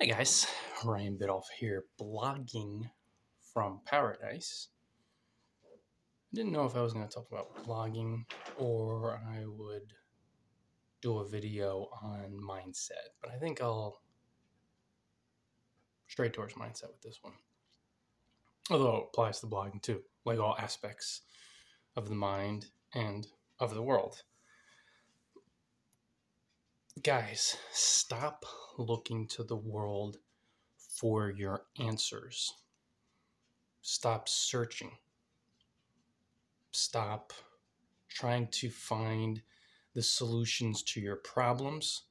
Hey guys, Ryan Bidoff here, blogging from paradise. I didn't know if I was going to talk about blogging or I would do a video on mindset, but I think I'll straight towards mindset with this one. Although it applies to blogging too, like all aspects of the mind and of the world. Guys, stop looking to the world for your answers. Stop searching. Stop trying to find the solutions to your problems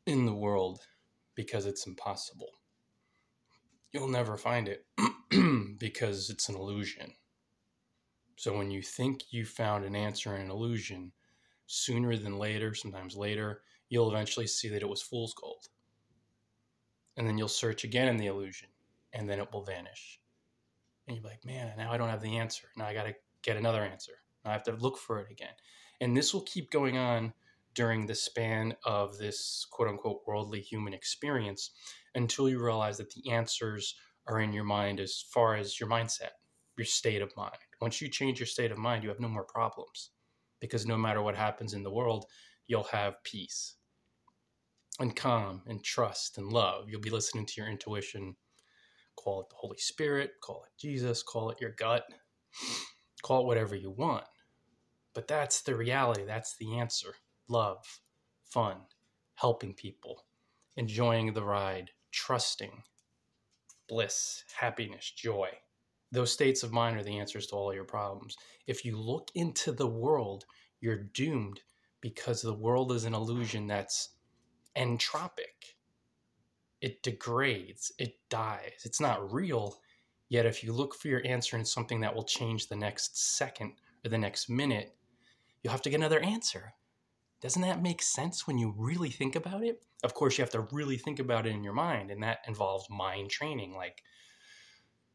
in the world because it's impossible. You'll never find it because it's an illusion. So when you think you found an answer in an illusion, sooner than later, sometimes later, you'll eventually see that it was fool's gold. And then you'll search again in the illusion, and then it will vanish. And you're like, man, now I don't have the answer. Now I got to get another answer. Now I have to look for it again. And this will keep going on during the span of this quote-unquote worldly human experience until you realize that the answers are in your mind as far as your mindset, your state of mind. Once you change your state of mind, you have no more problems because no matter what happens in the world, you'll have peace and calm and trust and love. You'll be listening to your intuition. Call it the Holy Spirit, call it Jesus, call it your gut, call it whatever you want. But that's the reality. That's the answer. Love, fun, helping people, enjoying the ride, trusting, bliss, happiness, joy. Those states of mind are the answers to all your problems. If you look into the world, you're doomed because the world is an illusion that's entropic. It degrades, it dies. It's not real. Yet if you look for your answer in something that will change the next second or the next minute, you'll have to get another answer. Doesn't that make sense when you really think about it? Of course, you have to really think about it in your mind, and that involves mind training. Like,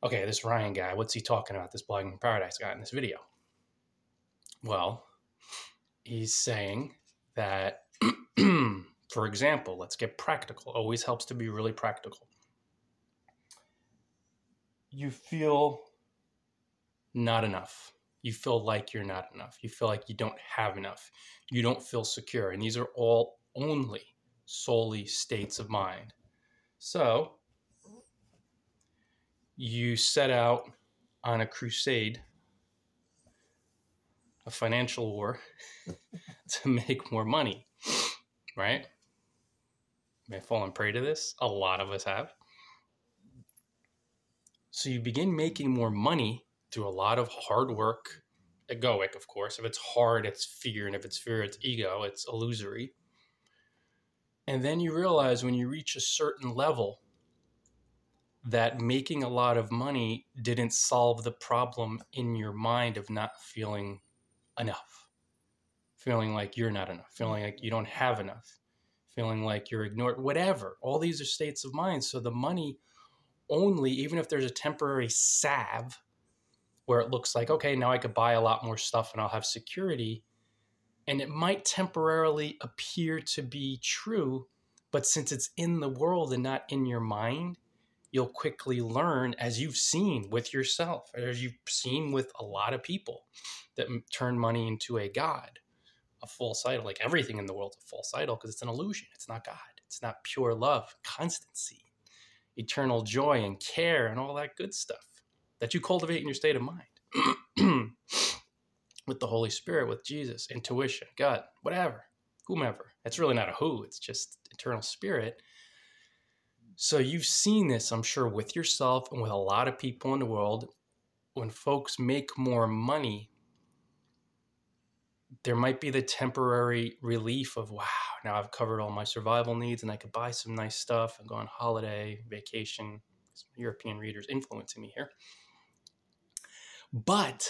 okay, this Ryan guy, what's he talking about, this Blogging Paradise guy in this video? Well, he's saying that, for example, let's get practical. Always helps to be really practical. You feel not enough. You feel like you're not enough. You feel like you don't have enough. You don't feel secure. And these are all only solely states of mind. So you set out on a crusade, a financial war to make more money, right? May have fallen prey to this. A lot of us have. So you begin making more money through a lot of hard work, egoic, of course. If it's hard, it's fear. And if it's fear, it's ego. It's illusory. And then you realize when you reach a certain level that making a lot of money didn't solve the problem in your mind of not feeling enough, feeling like you're not enough, feeling like you don't have enough, feeling like you're ignored, whatever. All these are states of mind. So the money only, even if there's a temporary salve where it looks like, okay, now I could buy a lot more stuff and I'll have security, and it might temporarily appear to be true, but since it's in the world and not in your mind, you'll quickly learn, as you've seen with yourself, as you've seen with a lot of people that turn money into a god, a false idol. Like everything in the world's a false idol because it's an illusion. It's not God. It's not pure love, constancy, eternal joy and care and all that good stuff that you cultivate in your state of mind with the Holy Spirit, with Jesus, intuition, God, whatever, whomever. It's really not a who, it's just eternal spirit. So you've seen this, I'm sure, with yourself and with a lot of people in the world. When folks make more money, there might be the temporary relief of, wow, now I've covered all my survival needs and I could buy some nice stuff and go on holiday, vacation. Some European readers influencing me here. But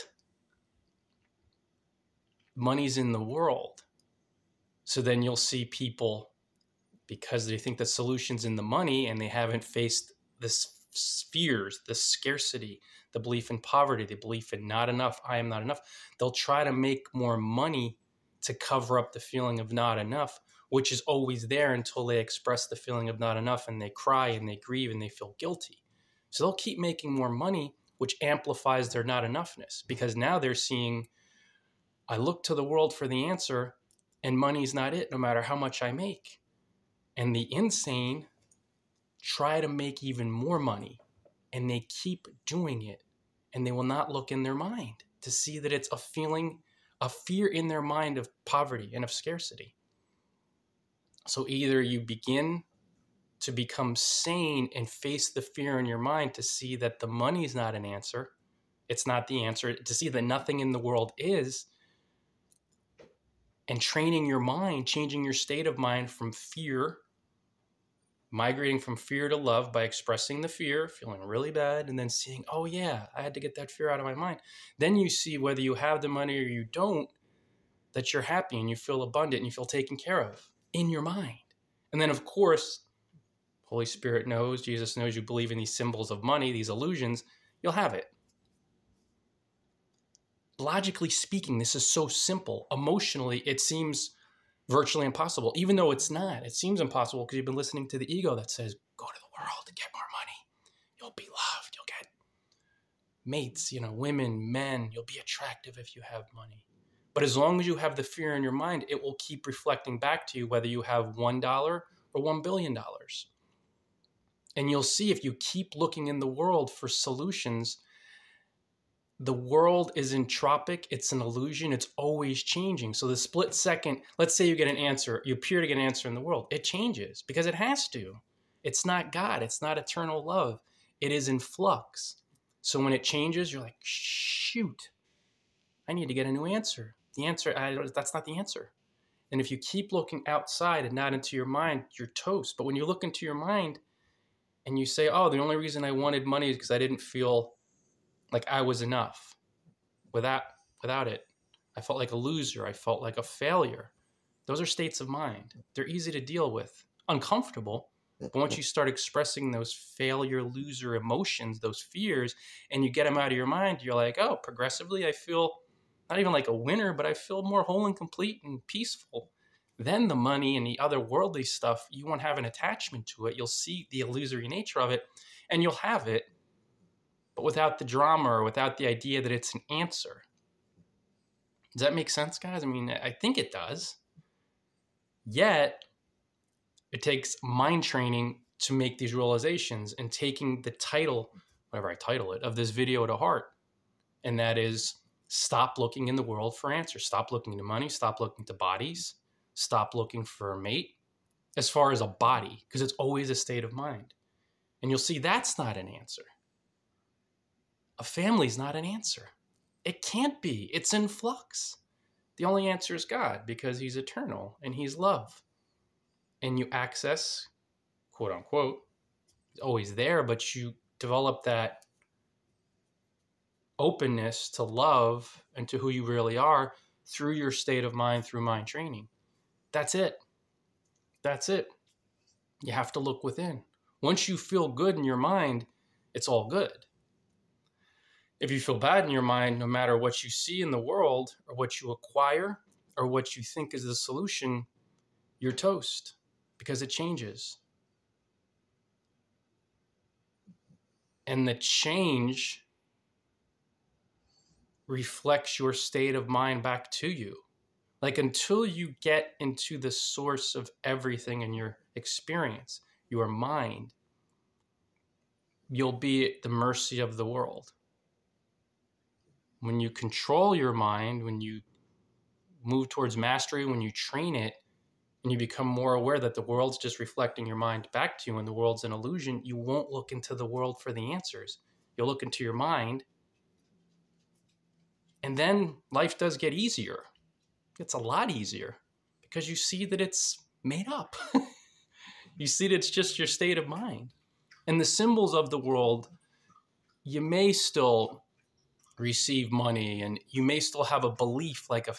money's in the world. So then you'll see people, because they think the solution's in the money and they haven't faced the fears, the scarcity, the belief in poverty, the belief in not enough, I am not enough. They'll try to make more money to cover up the feeling of not enough, which is always there until they express the feeling of not enough and they cry and they grieve and they feel guilty. So they'll keep making more money, which amplifies their not enoughness, because now they're seeing, I look to the world for the answer and money's not it, no matter how much I make. And the insane try to make even more money, and they keep doing it, and they will not look in their mind to see that it's a feeling, a fear in their mind of poverty and of scarcity. So either you begin to become sane and face the fear in your mind to see that the money is not an answer, it's not the answer, to see that nothing in the world is, and training your mind, changing your state of mind from fear, migrating from fear to love by expressing the fear, feeling really bad, and then seeing, oh yeah, I had to get that fear out of my mind. Then you see, whether you have the money or you don't, that you're happy and you feel abundant and you feel taken care of in your mind. And then of course, Holy Spirit knows, Jesus knows you believe in these symbols of money, these illusions, you'll have it. Logically speaking, this is so simple. Emotionally, it seems virtually impossible, even though it's not. It seems impossible because you've been listening to the ego that says, go to the world and get more money. You'll be loved. You'll get mates, women, men. You'll be attractive if you have money. But as long as you have the fear in your mind, it will keep reflecting back to you whether you have $1 or $1 billion. And you'll see, if you keep looking in the world for solutions, the world is entropic. It's an illusion. It's always changing. So the split second, let's say you get an answer, you appear to get an answer in the world. It changes because it has to. It's not God. It's not eternal love. It is in flux. So when it changes, you're like, shoot, I need to get a new answer. The answer, that's not the answer. And if you keep looking outside and not into your mind, you're toast. But when you look into your mind and you say, oh, the only reason I wanted money is because I didn't feel like I was enough. Without it, I felt like a loser. I felt like a failure. Those are states of mind. They're easy to deal with. Uncomfortable, but once you start expressing those failure, loser emotions, those fears, and you get them out of your mind, you're like, oh, progressively I feel not even like a winner, but I feel more whole and complete and peaceful. Then the money and the other worldly stuff, you won't have an attachment to it. You'll see the illusory nature of it, and you'll have it, but without the drama or without the idea that it's an answer. Does that make sense, guys? I mean, I think it does. Yet, it takes mind training to make these realizations and taking the title, whatever I title it, of this video to heart. And that is, stop looking in the world for answers. Stop looking to money. Stop looking to bodies. Stop looking for a mate as far as a body, because it's always a state of mind. And you'll see that's not an answer. A family's not an answer. It can't be. It's in flux. The only answer is God, because he's eternal and he's love. And you access, quote unquote, always there, but you develop that openness to love and to who you really are through your state of mind, through mind training. That's it. That's it. You have to look within. Once you feel good in your mind, it's all good. If you feel bad in your mind, no matter what you see in the world or what you acquire or what you think is the solution, you're toast, because it changes. And the change reflects your state of mind back to you. Like, until you get into the source of everything in your experience, your mind, you'll be at the mercy of the world. When you control your mind, when you move towards mastery, when you train it, and you become more aware that the world's just reflecting your mind back to you and the world's an illusion, you won't look into the world for the answers. You'll look into your mind. And then life does get easier. It's a lot easier because you see that it's made up. You see that it's just your state of mind. And the symbols of the world, you may still receive money and you may still have a belief, like a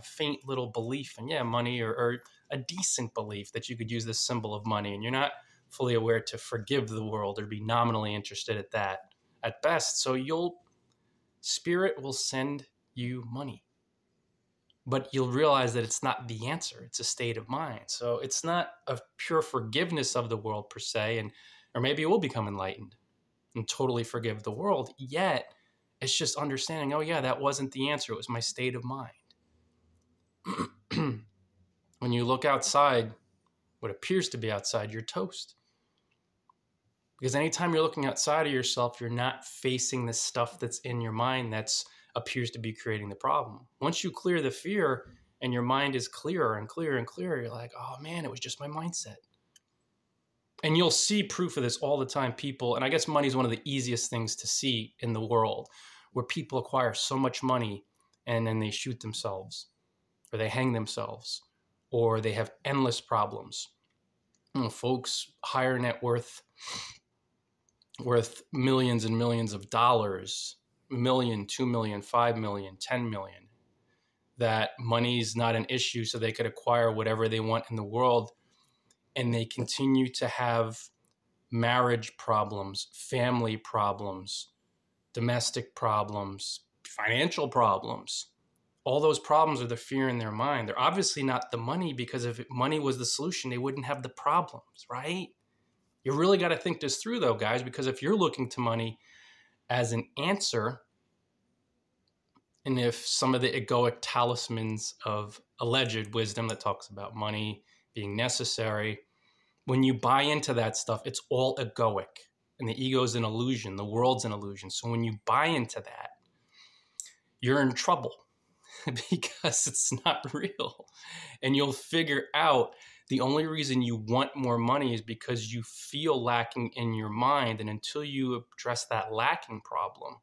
faint little belief in, money, or a decent belief that you could use this symbol of money, and you're not fully aware to forgive the world or be nominally interested at that at best. So Spirit will send you money. but you'll realize that it's not the answer. It's a state of mind. So it's not a pure forgiveness of the world per se, or maybe it will become enlightened and totally forgive the world. Yet it's just understanding, oh yeah, that wasn't the answer. It was my state of mind. When you look outside, what appears to be outside, you're toast. Because anytime you're looking outside of yourself, you're not facing the stuff that's in your mind that's appears to be creating the problem. Once you clear the fear and your mind is clearer and clearer and clearer, you're like, oh man, it was just my mindset. And you'll see proof of this all the time. People, and I guess money is one of the easiest things to see in the world, where people acquire so much money and then they shoot themselves, or they hang themselves, or they have endless problems. Folks higher net worth millions and millions of dollars, $1 million, $2 million, $5 million, $10 million, that money's not an issue, so they could acquire whatever they want in the world. And they continue to have marriage problems, family problems, domestic problems, financial problems. All those problems are the fear in their mind. They're obviously not the money, because if money was the solution, they wouldn't have the problems, right? You really got to think this through, though, guys, because if you're looking to money as an answer, and if some of the egoic talismans of alleged wisdom that talks about money being necessary, when you buy into that stuff, it's all egoic. And the ego is an illusion. The world's an illusion. So when you buy into that, you're in trouble because it's not real. And you'll figure out the only reason you want more money is because you feel lacking in your mind. And until you address that lacking problem,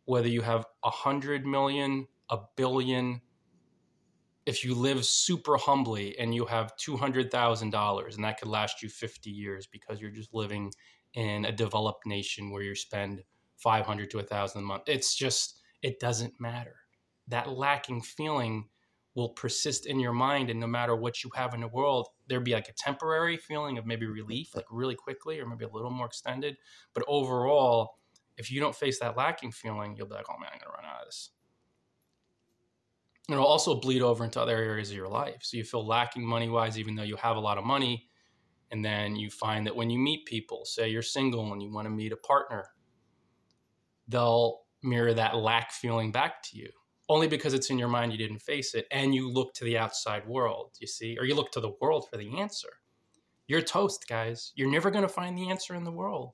whether you have 100 million, a billion, if you live super humbly and you have $200,000 and that could last you 50 years because you're just living in a developed nation where you spend 500 to 1,000 a month, it's just, it doesn't matter. That lacking feeling will persist in your mind, and no matter what you have in the world, there'd be like a temporary feeling of maybe relief, like really quickly, or maybe a little more extended. But overall, if you don't face that lacking feeling, you'll be like, oh man, I'm gonna run out of this. It'll also bleed over into other areas of your life. So you feel lacking money-wise, even though you have a lot of money. And then you find that when you meet people, say you're single and you want to meet a partner, they'll mirror that lack feeling back to you. Only because it's in your mind, you didn't face it, and you look to the outside world, you see, or you look to the world for the answer. You're toast, guys. You're never going to find the answer in the world.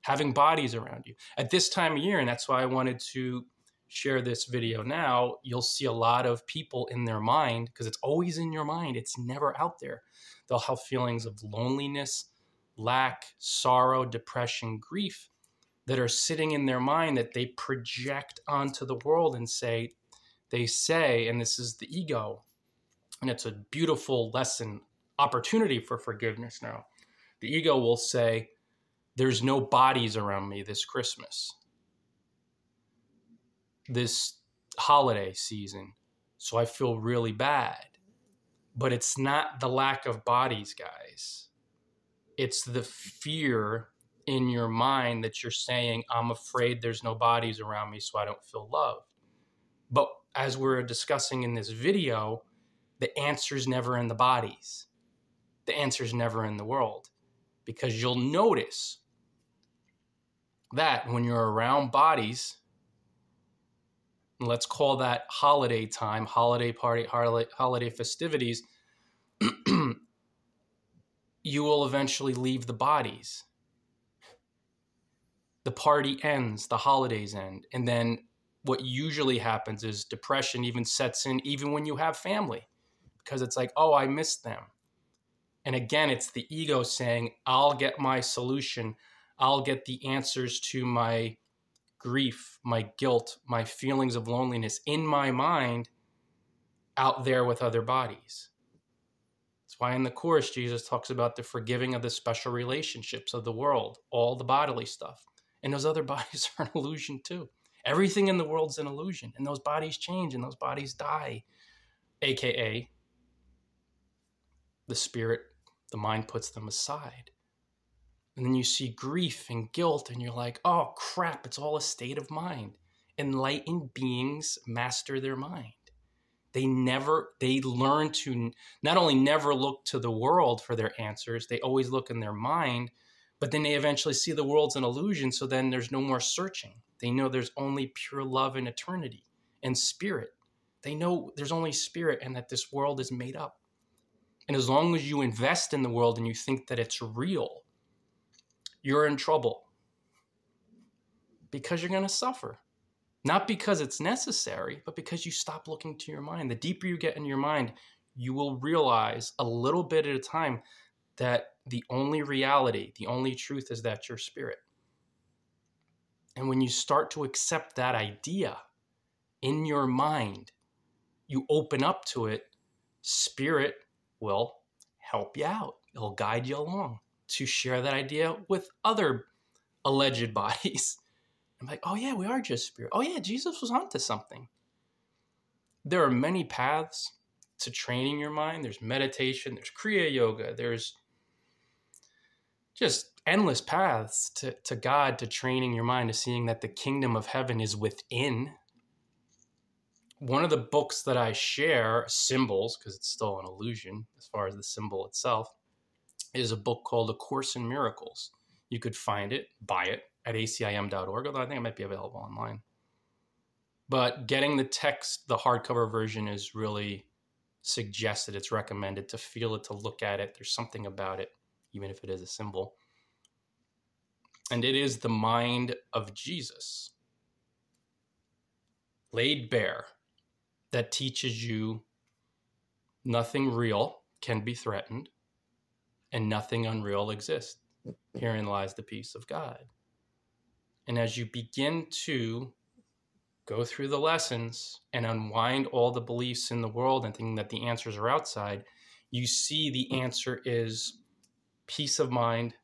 Having bodies around you. At this time of year, and that's why I wanted to share this video now, you'll see a lot of people in their mind, because it's always in your mind. It's never out there. They'll have feelings of loneliness, lack, sorrow, depression, grief, that are sitting in their mind that they project onto the world and they say, and this is the ego, and it's a beautiful lesson, opportunity for forgiveness now. The ego will say, there's no bodies around me this Christmas, this holiday season, so I feel really bad. But it's not the lack of bodies, guys. It's the fear in your mind that you're saying, I'm afraid there's no bodies around me, so I don't feel loved. But as we're discussing in this video, the answer's never in the bodies. The answer's never in the world, because you'll notice that when you're around bodies, let's call that holiday time, holiday party, holiday festivities, you will eventually leave the bodies. The party ends, the holidays end, and then what usually happens is depression even sets in even when you have family, because it's like, oh, I miss them. And again, it's the ego saying, I'll get my solution. I'll get the answers to my grief, my guilt, my feelings of loneliness in my mind out there with other bodies. That's why in the Course, Jesus talks about the forgiving of the special relationships of the world, all the bodily stuff. And those other bodies are an illusion too. Everything in the world's an illusion, and those bodies change and those bodies die, AKA the spirit, the mind puts them aside. And then you see grief and guilt and you're like, oh crap, it's all a state of mind. Enlightened beings master their mind. They learn to not only never look to the world for their answers, they always look in their mind, but then they eventually see the world's an illusion. So then there's no more searching. They know there's only pure love and eternity and spirit. They know there's only spirit and that this world is made up. And as long as you invest in the world and you think that it's real, you're in trouble because you're going to suffer. Not because it's necessary, but because you stop looking to your mind. The deeper you get in your mind, you will realize a little bit at a time that the only reality, the only truth is that you're spirit. And when you start to accept that idea in your mind, you open up to it, spirit will help you out. It'll guide you along to share that idea with other alleged bodies. I'm like, oh yeah, we are just spirit. Oh yeah, Jesus was onto something. There are many paths to training your mind. There's meditation, there's Kriya Yoga, there's just endless paths to God, to training your mind, to seeing that the kingdom of heaven is within. One of the books that I share, symbols, because it's still an illusion as far as the symbol itself, is a book called A Course in Miracles. You could find it, buy it at acim.org, although I think it might be available online. But getting the text, the hardcover version, is really suggested. It's recommended to feel it, to look at it. There's something about it, even if it is a symbol. And it is the mind of Jesus, laid bare, that teaches you nothing real can be threatened and nothing unreal exists. Herein lies the peace of God. And as you begin to go through the lessons and unwind all the beliefs in the world and thinking that the answers are outside, you see the answer is peace of mind,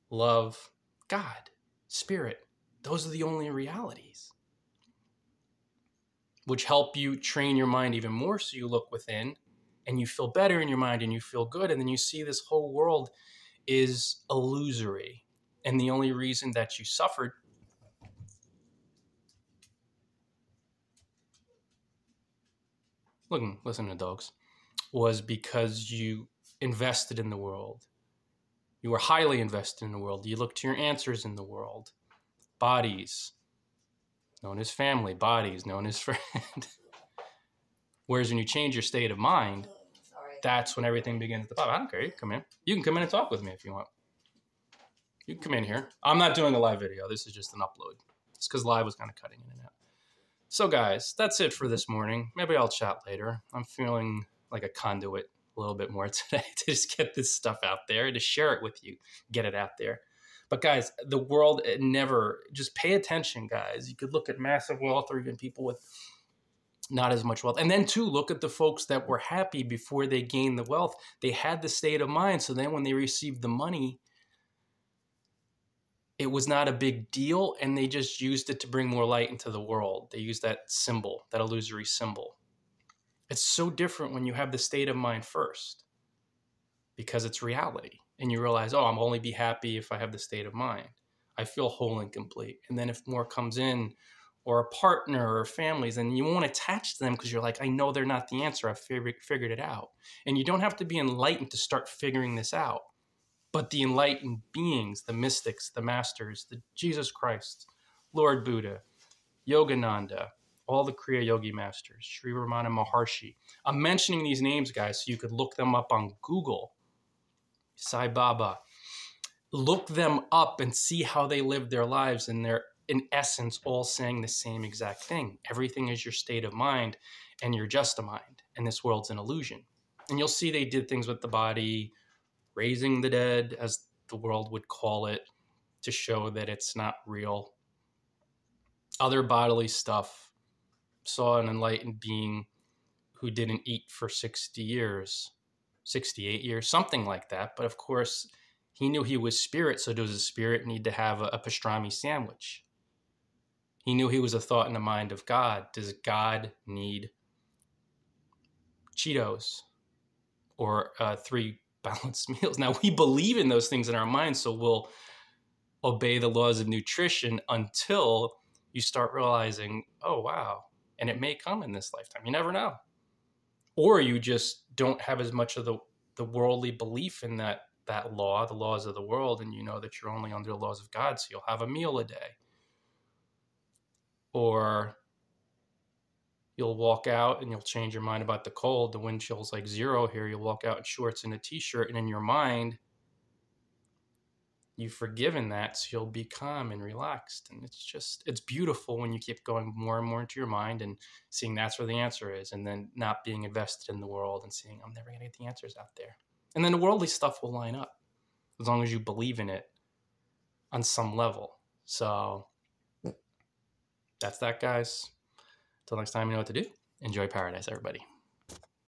love, God, spirit. Those are the only realities, which help you train your mind even more so you look within and you feel better in your mind and you feel good. And then you see this whole world is illusory. And the only reason that you suffered listen to dogs, was because you invested in the world. You were highly invested in the world. You looked to your answers in the world. Bodies, known as family. Bodies, known as friend. Whereas when you change your state of mind, that's when everything begins to pop. I don't care. You can come in. You can come in and talk with me if you want. You can come in here. I'm not doing a live video. This is just an upload. It's because live was kind of cutting in and out. So guys, that's it for this morning. Maybe I'll chat later. I'm feeling like a conduit a little bit more today to just get this stuff out there, to share it with you, get it out there. But guys, the world never, just pay attention, guys. You could look at massive wealth or even people with not as much wealth. And then too, look at the folks that were happy before they gained the wealth. They had the state of mind. So then when they received the money, it was not a big deal, and they just used it to bring more light into the world. They used that symbol, that illusory symbol. It's so different when you have the state of mind first, because it's reality. And you realize, oh, I'm only be happy if I have the state of mind. I feel whole and complete. And then if more comes in, or a partner or families, and you won't attach to them because you're like, I know they're not the answer. I've figured it out. And you don't have to be enlightened to start figuring this out. But the enlightened beings, the mystics, the masters, the Jesus Christ, Lord Buddha, Yogananda, all the Kriya Yogi masters, Sri Ramana Maharshi. I'm mentioning these names, guys, so you could look them up on Google. Sai Baba. Look them up and see how they live their lives, and they're, in essence, all saying the same exact thing. Everything is your state of mind, and you're just a mind, and this world's an illusion. And you'll see they did things with the body, raising the dead, as the world would call it, to show that it's not real. Other bodily stuff. Saw an enlightened being who didn't eat for 60 years, 68 years, something like that. But of course, he knew he was spirit, so does a spirit need to have a pastrami sandwich? He knew he was a thought in the mind of God. Does God need Cheetos or 3 balanced meals? Now, we believe in those things in our minds, so we'll obey the laws of nutrition until you start realizing, oh, wow, and it may come in this lifetime. You never know. Or you just don't have as much of the worldly belief in that law, the laws of the world, and you know that you're only under the laws of God, so you'll have a meal a day. Or you'll walk out and you'll change your mind about the cold. The wind chill's like 0 here. You'll walk out in shorts and a t-shirt, and in your mind, you've forgiven that, so you'll be calm and relaxed. And it's beautiful when you keep going more and more into your mind and seeing that's where the answer is, and then not being invested in the world and seeing I'm never going to get the answers out there. And then the worldly stuff will line up as long as you believe in it on some level. So that's that, guys. Until next time, you know what to do. Enjoy paradise, everybody.